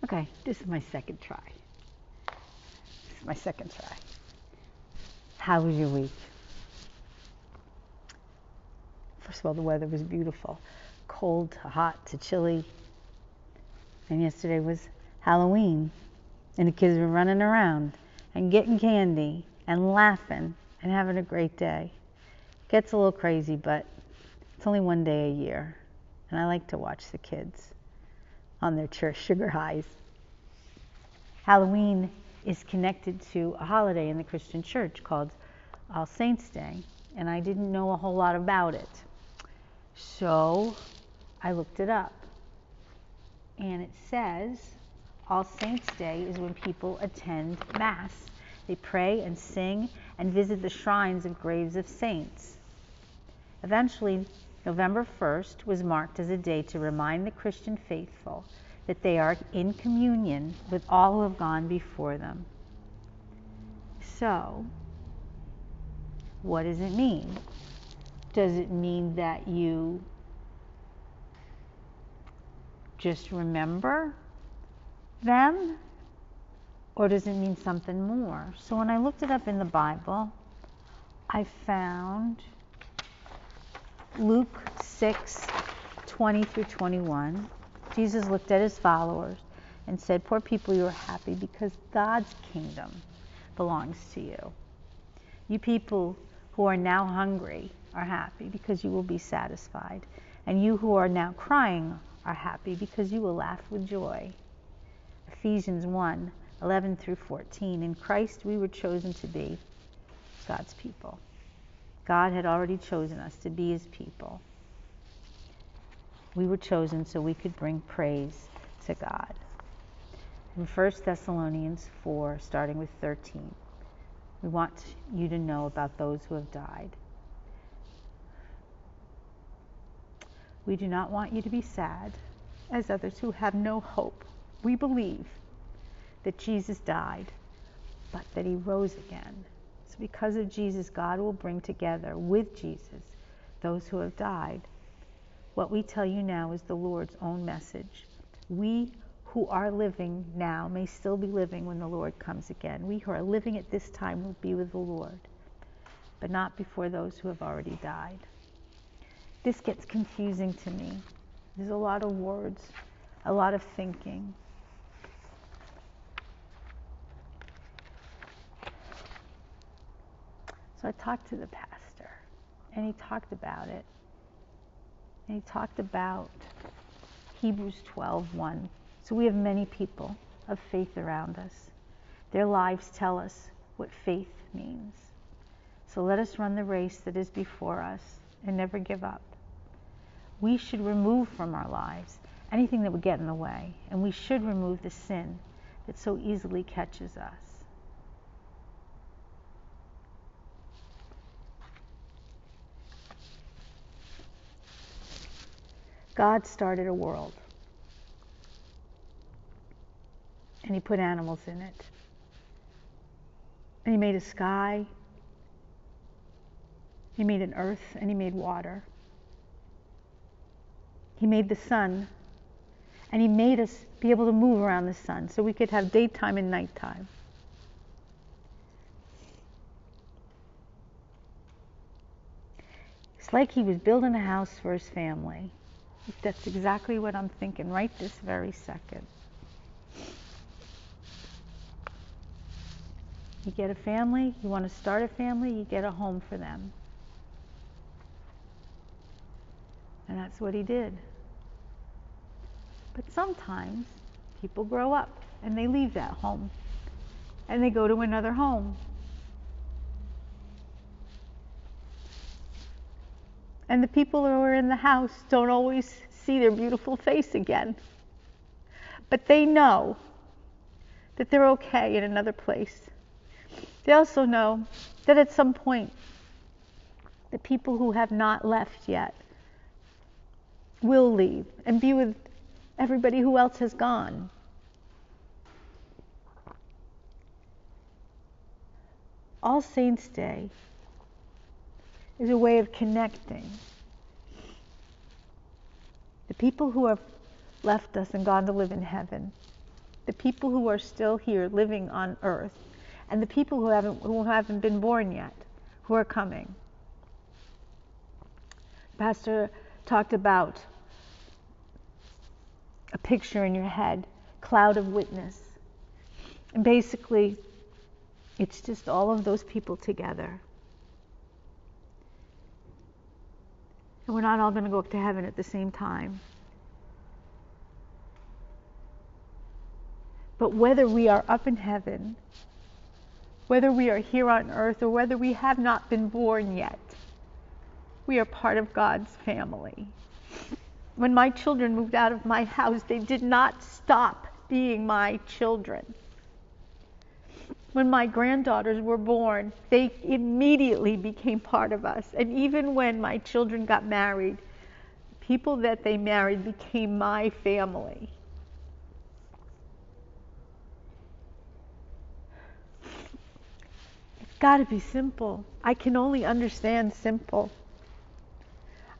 Okay, this is my second try. This is my second try. How was your week? First of all, the weather was beautiful. Cold to hot to chilly. And yesterday was Halloween. And the kids were running around and getting candy and laughing and having a great day. Gets a little crazy, but it's only one day a year. And I like to watch the kids on their sugar highs. Halloween is connected to a holiday in the Christian church called All Saints' Day, and I didn't know a whole lot about it. So I looked it up, and it says All Saints' Day is when people attend Mass. They pray and sing and visit the shrines of graves of saints. Eventually, November 1st was marked as a day to remind the Christian faithful that they are in communion with all who have gone before them. So, what does it mean? Does it mean that you just remember them? Or does it mean something more? So when I looked it up in the Bible, I found Luke 6:20 through 21. Jesus looked at his followers and said, "Poor people, you are happy because God's kingdom belongs to you. You people who are now hungry are happy because you will be satisfied. And you who are now crying are happy because you will laugh with joy." Ephesians 1:11 through 14. In Christ we were chosen to be God's people. God had already chosen us to be his people. We were chosen so we could bring praise to God. In 1 Thessalonians 4, starting with 13, we want you to know about those who have died. We do not want you to be sad as others who have no hope. We believe that Jesus died, but that he rose again. So because of Jesus, God will bring together with Jesus those who have died. What we tell you now is the Lord's own message. We who are living now may still be living when the Lord comes again. We who are living at this time will be with the Lord, but not before those who have already died. This gets confusing to me. There's a lot of words, a lot of thinking. So I talked to the pastor, and he talked about it. And he talked about Hebrews 12:1. So we have many people of faith around us. Their lives tell us what faith means. So let us run the race that is before us and never give up. We should remove from our lives anything that would get in the way, and we should remove the sin that so easily catches us. God started a world, and he put animals in it. And he made a sky, he made an earth, and he made water. He made the sun, and he made us be able to move around the sun so we could have daytime and nighttime. It's like he was building a house for his family. That's exactly what I'm thinking right this very second. You get a family, you want to start a family, you get a home for them. And that's what he did. But sometimes people grow up and they leave that home and they go to another home. And the people who are in the house don't always see their beautiful face again. But they know that they're okay in another place. They also know that at some point, the people who have not left yet will leave and be with everybody who else has gone. All Saints' Day is a way of connecting the people who have left us and gone to live in heaven the people who are still here living on earth, and the people who haven't been born yet, who are coming. Pastor talked about a picture in your head, cloud of witness. And basically, it's just all of those people together. And we're not all going to go up to heaven at the same time. But whether we are up in heaven, whether we are here on earth, or whether we have not been born yet, we are part of God's family. When my children moved out of my house, they did not stop being my children. When my granddaughters were born, they immediately became part of us. And even when my children got married, people that they married became my family. It's got to be simple. I can only understand simple.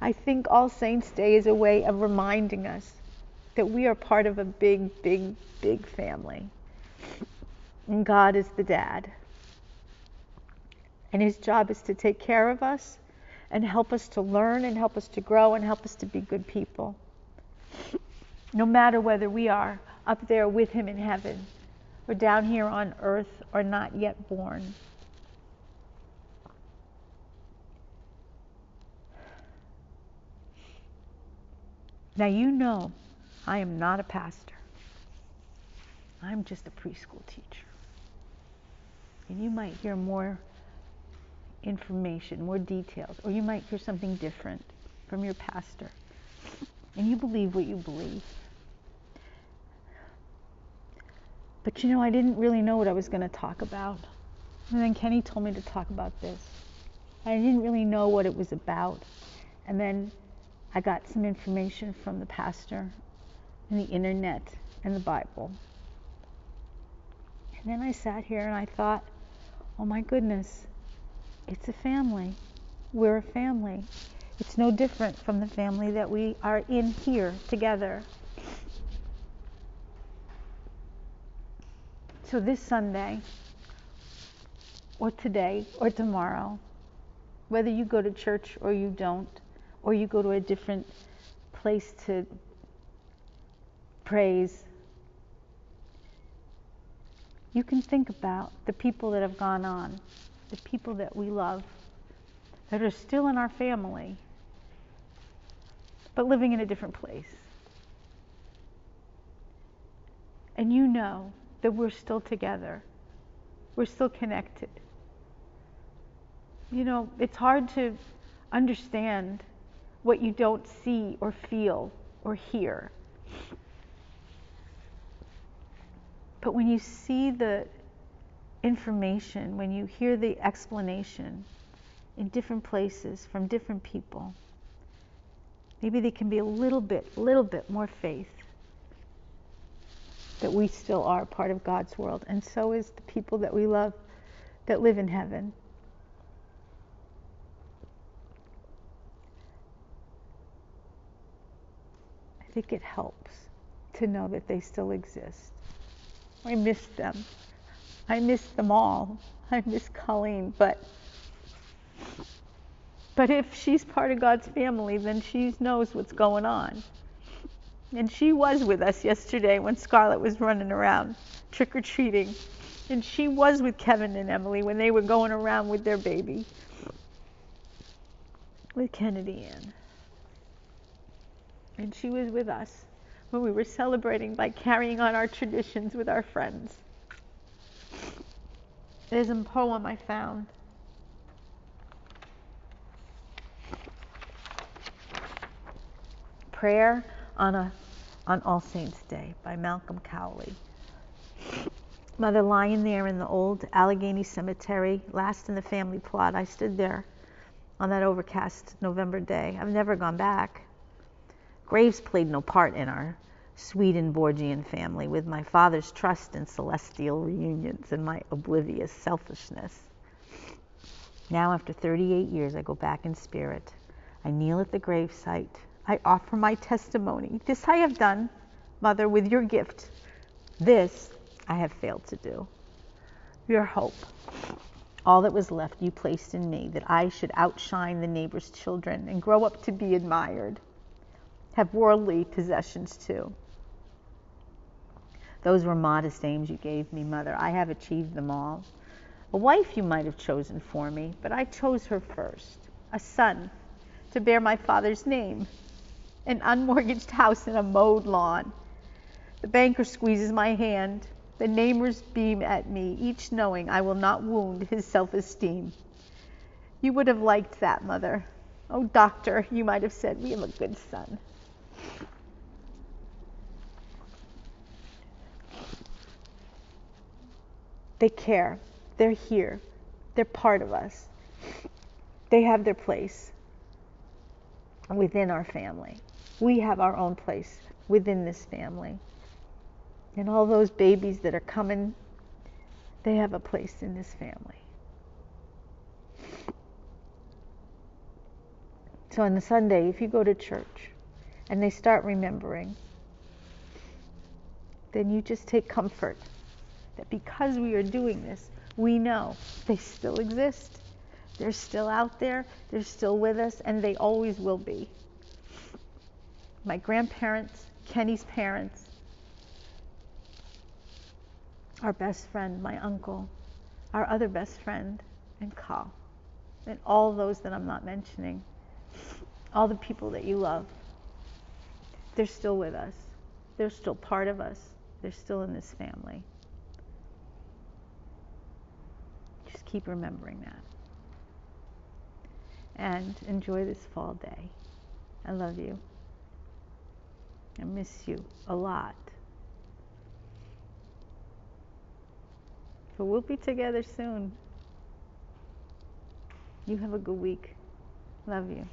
I think All Saints' Day is a way of reminding us that we are part of a big, big, big family. And God is the dad. And his job is to take care of us and help us to learn and help us to grow and help us to be good people. No matter whether we are up there with him in heaven or down here on earth or not yet born. Now you know I am not a pastor. I'm just a preschool teacher. And you might hear more information, more details, or you might hear something different from your pastor. And you believe what you believe. But you know, I didn't really know what I was going to talk about. And then Kenny told me to talk about this. I didn't really know what it was about. And then I got some information from the pastor and the internet and the Bible. And then I sat here and I thought, oh my goodness, it's a family. We're a family. It's no different from the family that we are in here together. So this Sunday, or today, or tomorrow, whether you go to church or you don't, or you go to a different place to praise, you can think about the people that have gone on, the people that we love, that are still in our family, but living in a different place. And you know that we're still together. We're still connected. You know, it's hard to understand what you don't see or feel or hear. But when you see the information, when you hear the explanation in different places from different people, maybe there can be a little bit more faith that we still are part of God's world, and so is the people that we love that live in heaven. I think it helps to know that they still exist. I miss them. I miss them all. I miss Colleen, but if she's part of God's family, then she knows what's going on. And she was with us yesterday when Scarlett was running around trick-or-treating. And she was with Kevin and Emily when they were going around with their baby, with Kennedy Ann. And she was with us when we were celebrating by carrying on our traditions with our friends. There's a poem I found. Prayer on All Saints' Day by Malcolm Cowley. Mother, lying there in the old Allegheny Cemetery, last in the family plot, I stood there on that overcast November day. I've never gone back. Graves played no part in our Swedenborgian family, with my father's trust in celestial reunions and my oblivious selfishness. Now, after 38 years, I go back in spirit. I kneel at the gravesite. I offer my testimony. This I have done, Mother, with your gift, This I have failed to do. Your hope, all that was left, you placed in me, that I should outshine the neighbor's children and grow up to be admired, have worldly possessions too. Those were modest aims you gave me, Mother. I have achieved them all. A wife you might have chosen for me, but I chose her first. A son to bear my father's name. An unmortgaged house and a mowed lawn. The banker squeezes my hand. The neighbors beam at me, each knowing I will not wound his self-esteem. You would have liked that, Mother. Oh, doctor, you might have said, we have a good son. They care. They're here. They're part of us. They have their place within our family. We have our own place within this family. And all those babies that are coming, they have a place in this family. So on the Sunday, if you go to church and they start remembering, then you just take comfort that because we are doing this, we know they still exist. They're still out there. They're still with us, and they always will be. My grandparents, Kenny's parents, our best friend, my uncle, our other best friend, and Carl, and all those that I'm not mentioning, all the people that you love, they're still with us. They're still part of us. They're still in this family. Just keep remembering that. And enjoy this fall day. I love you. I miss you a lot. But we'll be together soon. You have a good week. Love you.